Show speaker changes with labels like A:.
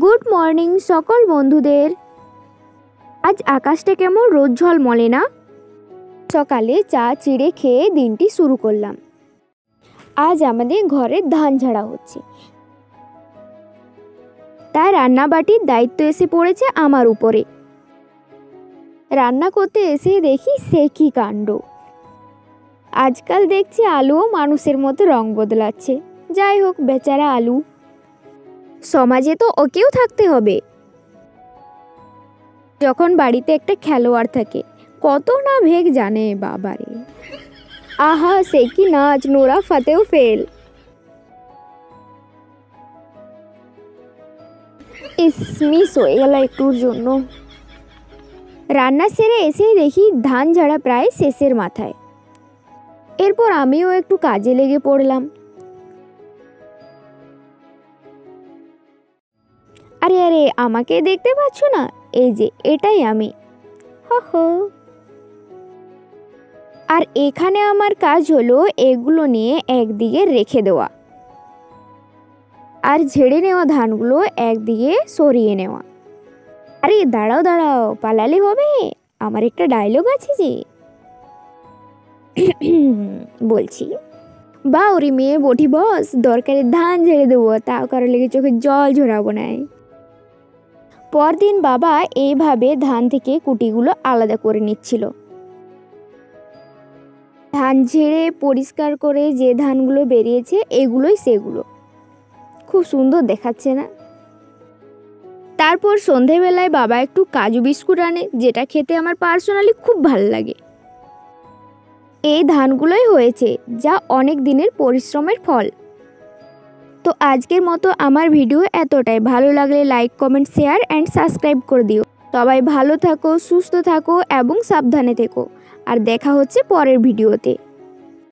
A: Good morning সকল বন্ধুদের। আজ আকাশটা কেমন রোদ ঝলমলে না। সকালে চা চিড়ে খেয়ে দিনটি শুরু করলাম। আজ আমাদের ঘরে ধান ঝাড়া হচ্ছে, তাই রান্নাবাটির দায়িত্ব এসে পড়েছে আমার উপরে। রান্না করতে এসে দেখি সে কি কাণ্ড। আজকাল দেখছি আলুও মানুষের মতো রং বদলাচ্ছে। যাই হোক, বেচারা আলু, সমাজে তো ওকেও থাকতে হবে। যখন বাড়িতে একটা খেলোয়াড় থাকে কত না ভেগ জানে বাবারে। আহা, সে কি নাচ, নোরা ফাতেও ফেল। মিস হয়ে গেল একটুর জন্য। রান্না সেরে এসেই দেখি ধান ঝাড়া প্রায় শেষের মাথায়। এরপর আমিও একটু কাজে লেগে পড়লাম। আরে আরে, আমাকে দেখতে পাচ্ছ না? এই যে এটাই আমি। আর এখানে আমার কাজ হলো এগুলো নিয়ে একদিকে রেখে দেওয়া আর ঝেড়ে নেওয়া ধানগুলো একদিকে সরিয়ে নেওয়া। আরে দাঁড়াও দাঁড়াও, পালালে হবে? আমার একটা ডায়লগ আছে যে, বলছি, বাউরি মেয়ে বটি বস, দরকারে ধান ঝেড়ে দেবো, তাও কারো লেগে চোখে জল ঝরাবো নাই। পরদিন বাবা এইভাবে ধান থেকে কুটিগুলো আলাদা করে নিচ্ছিল। ধান ঝেড়ে পরিষ্কার করে যে ধানগুলো বেরিয়েছে এগুলোই সেগুলো। খুব সুন্দর দেখাচ্ছে না? তারপর সন্ধেবেলায় বাবা একটু কাজু বিস্কুট আনে, যেটা খেতে আমার পার্সোনালি খুব ভালো লাগে। এই ধানগুলোই হয়েছে, যা অনেক দিনের পরিশ্রমের ফল। তো আজকের মতো আমার ভিডিও এতটাই। ভালো লাগলে like, comment, share and subscribe করে দিও। সবাই ভালো থাকো, সুস্থ থাকো এবং সাবধানে থেকো। আর দেখা হচ্ছে পরের ভিডিওতে।